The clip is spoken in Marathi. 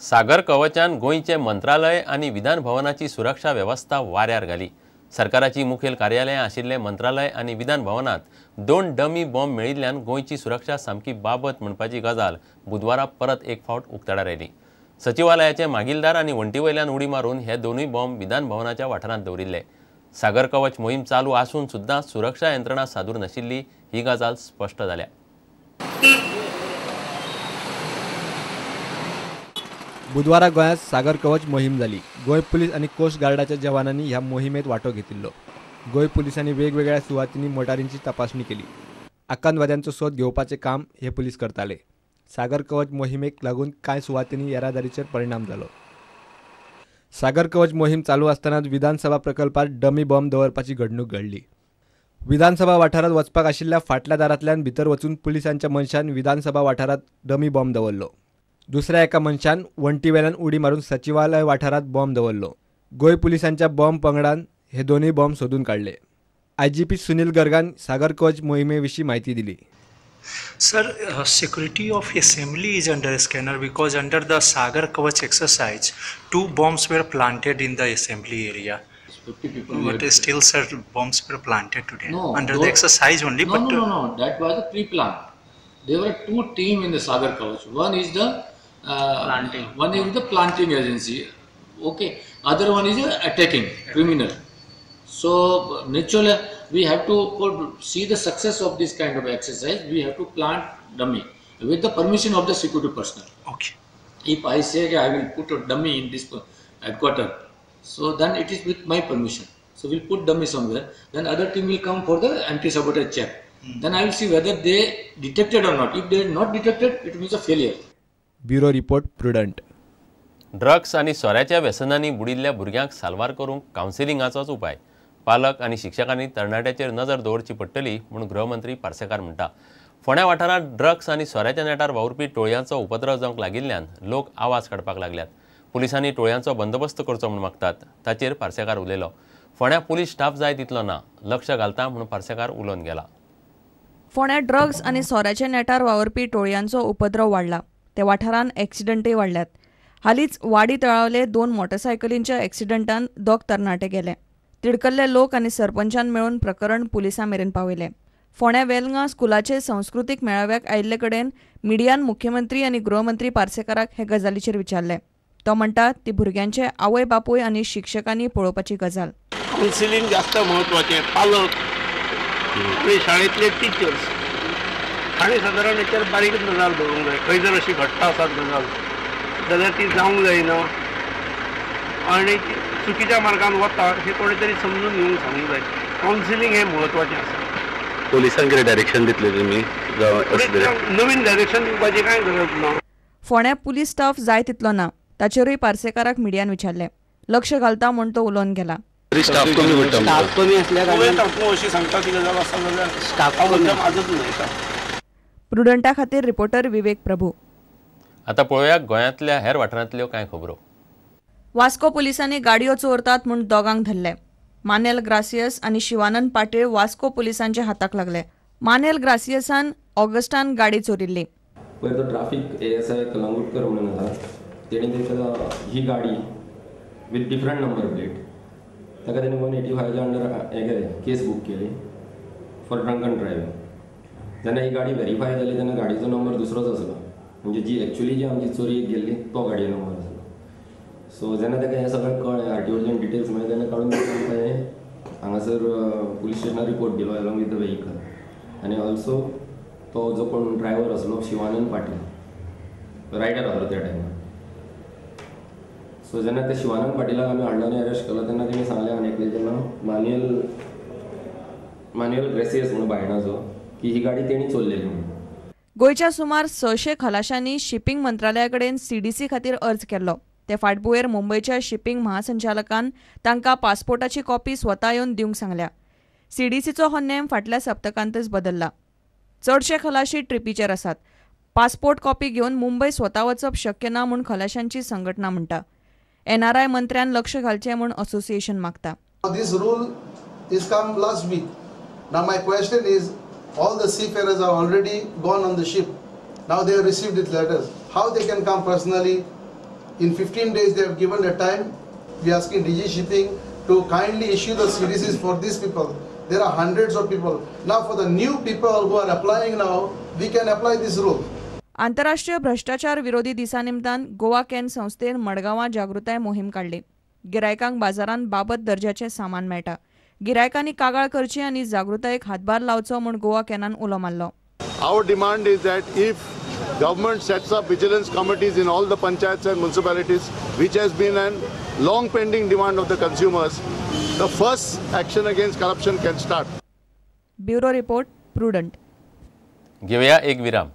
सागर कवचान गोंयचे मंत्रालय आणि विधान भवनाची सुरक्षा व्यवस्था वाऱ्यार घाली। सरकाराची मुखेल कार्यालयां आशिल्ले मंत्रालय आणि विधान भवनात 2 डमी बॉम्ब मेळिल्ल्यान गोंयची सुरक्षा सामकी बाबत म्हणपाची गजाल बुधवारा परत एक फावट उक्ताडार आयली। सचिवालयाचे मागीलदार आणि वंटीवयल्यान उडी मारून हे दोनूय बॉम्ब विधान भवनाच्या वाठारांत दवरिल्ले। सागर कवच मोहीम चालू आसून सुद्दां सुरक्षा यंत्रणा सादूर नाशिल्ली ही गजाल स्पष्ट जाल्या। बुधवारा गोंयांत सागर कवच मोहीम जाली। गोंय पुलीस आणि कोस्ट गार्डाच्या जवानांनी ह्या मोहिमेत वांटो घेतिल्लो। गोंय पुलिसांनी वेगवेगळ्या सुवातींनी मोटारींची तपासणी केली। आकांतवाद्यांचो सोद घेवपाचे काम हे पुलीस करताले। सागर कवच मोहिमेक लागून कांय सुवातींनी येरादारीचेर परिणाम जालो। सागर कवच मोहीम चालू आसतनाच विधानसभा प्रकल्पात डमी बॉम्ब दवरपाची घडणूक घडली। विधानसभा वाठारात वचपाक आशिल्ल्या फाटल्या दारांतल्यान भितर वचून पुलिसांच्या मनशान विधानसभा वाठारात डमी बॉम्ब दवरलो। दुसऱ्या एका मनशान वंटीवेल्यान उडी मारून सचिवालय वाठारात बॉम्ब दवरलो। गोंय पुलिसांच्या बॉम्ब पंगडान हे दोन्ही बॉम्ब सोदून काढले। IGP सुनील गर्गान सागर कवच मोहिमेविषयी माहिती दिली। Sir, security of assembly is under scanner because under the Sagar Kavach exercise, 2 bombs were planted in the assembly area. 50 people. But still, sir, bombs were planted today under those, the exercise only. No. That was a pre-plan. There were 2 teams in the Sagar Kavach. One is the planting. One is the planting agency. Okay. Other one is attacking criminal. So naturally, we have to see the success of this kind of exercise. We have to plant dummy with the permission of the security personnel. Okay. If I say I will put a dummy in this headquarter, so then it is with my permission. So we'll put dummy somewhere. Then other team will come for the anti-sabotage check. Then I will see whether they detected or not. If they are not detected, it means a failure. Bureau report prudent. Drugs आणि सोऱ्याच्या व्यसनांनी बुडिल्ल्या भुरग्यांक साल्वार करूंक कावन्सिलिंगाचोच उपाय। पालक आणि शिक्षकांनी तरणाट्याचेर नजर दवरची पडटली म्हणून गृहमंत्री पार्सेकार म्हणटा। फोंड्या वाठारांत ड्रग्स आणि सोऱ्याच्या नेटार वावुरपी टोळयांचो उपद्रव जावंक लागिल्ल्यान लोक आवाज काडपाक लागल्यात। पुलिसांनी टोळयांचो बंदोबस्त करचो म्हूण मागतात। ताचेर पार्सेकार उलयलो। फोंड्या पुलीस स्टाफ जाय तितलो ना, लक्ष घालता म्हणून पार्सेकार उलोवन गेला। फोंड्या ड्रग्स आणि सोऱ्याच्या नेटार वावुरपी टोळयांचो उपद्रव वाडला। त्या वाठारांत एक्सिडंटय वाडल्यात। हालींच वाडी तळावले 2 मोटरसायकलींच्या एक्सिडंटान 2 तरणाटे गेले। तिडकल्ले लोक आणि सरपंचान मेळून प्रकरण पुलिसां मेरेन पावयले। फोंड्या वेलंगां स्कुलाचे संस्कृतीक मेळाव्याक आयिल्ले कडेन मिडियान मुख्यमंत्री आणि गृहमंत्री पार्सेकाराक हे गजालीचेर विचारले। तो म्हणटा ती भुरग्यांचे आवय बापूय आणि शिक्षकांनी पळोवपाची गजाल। कावन्सिलिंग जास्त महत्वाचे। पालक आणि शाळेतले टिचर्स आणि सादारण हेचेर बारीक नजर दवरूंक जाय। खंय जर अशी घडटा आसात गजाल जाल्यार ती जावंक जायना आनी चुकीच्या मार्गान वता हे कोणी तरी समजून घेवंक सांगूंक जाय। कावन्सिलिंग हे महत्वाचें आसा। पोलिसांकडे डायरेक्शन दितले तुमी नवीन डायरेक्शन दिवपाची कांय गरज ना। फोंड्या पुलीस स्टाफ जाय तितलो ना, ताचेरूय पार्सेकाराक मिडियान विचारले। लक्ष घालता म्हूण तो उलोवन गेला। स्टाफ कमी असल्या कारणान अशी सांगता ती गजाल आसा जाल्यार स्टाफ आजच न्हय। प्रुडंटा खातीर रिपोर्टर विवेक प्रभू। आता पळोवया गोंयांतल्या हेर वाठारांतल्यो कांय खबरो। वास्को पुलिसांनी गाडयो चोरतात म्हूण दोगांक धरले। मानेल ग्रासियस आणि शिवानंद पाटील वास्को पुलिसांच्या हाताक लागले। मानेल ग्रासियसान ऑगस्टान गाडी चोरिल्ली। पयर तो ट्रॅफिक ASI कलंगूटकर म्हणून आसा, तेणी ताका ही गाडी विथ डिफरंट नंबर प्लेट ताका तेणी 185 अंडर हे केस बूक केली फॉर ड्रंकन ड्रायव्हिंग। जेन्ना ही गाडी व्हेरीफाय जाली तेन्ना गाडीचो नंबर दुसरोच आसलो, म्हणजे जी एक्चुअली जी आमची चोरी गेल्ली तो गाडयो नंबर आसलो। सो जेन्ना ताका हें सगळें कळ्ळें, RTOच्यान डिटेल्स मेळ्ळे तेन्ना काडून ताणें हांगासर पुलीस स्टेशनार रिपोर्ट दिलो अलॉंग विथ द व्हेहिकल। आनी ऑल्सो तो जो कोण ड्रायव्हर आसलो शिवानंद पाटील, रायडर आसलो त्या टायमार। सो जेन्ना त्या शिवानंद पाटीलाक आमी हाडलो आनी अरेस्ट केलो तेन्ना तेणी सांगलें आनी एकल्याचें नांव मान्युअल ग्रेसियस म्हणून बायणाचो की ही गाडी तेणी चोरलेली म्हणून। गोंयच्या सुमार 600 खलाशांनी शिपिंग मंत्रालया कडेन CDC खातीर अर्ज केल्लो। ते फाटभुंयेर मुंबयच्या शिपिंग महासंचालकान तांकां पासपोर्टाची कॉपी स्वता येवन दिवंक सांगल्या। CDCचो हो नेम फाटल्या सप्तकांतच बदलला। चडशे खलाशी ट्रिपीचेर आसात। पासपोर्ट कॉपी घेवन मुंबय स्वता वचप शक्य ना म्हूण खलाशांची संघटना म्हणटा। NRI मंत्र्यान लक्ष घालचें म्हूण असोसिएशन मागता। This rule is come last week. Now my question is, all the seafarers are already gone on the ship. Now they have received these letters. How they can come personally In 15 days, they have given a time. We are asking DG Shipping to kindly issue the CDCs for these people. There are hundreds of people. Now, for the new people who are applying now, we can apply this rule. आंतरराष्ट्रीय भ्रष्टाचार विरोधी दिसा निमतान गोवा कॅन संस्थेन मडगांवां जागृताय मोहीम काडली. गिरायकांक बाजारांत बाबत दर्जाचें सामान मेळटा. गिरायकांनी कागाळ करची आनी जागृतायेक हातभार लावचो म्हूण गोवा कॅनान उलो मारलो. Our demand is that if government sets up vigilance committees in all the panchayats and municipalities, which has been a long pending demand of the consumers, the first action against corruption can start. Bureau report, prudent. घेऊया एक विराम.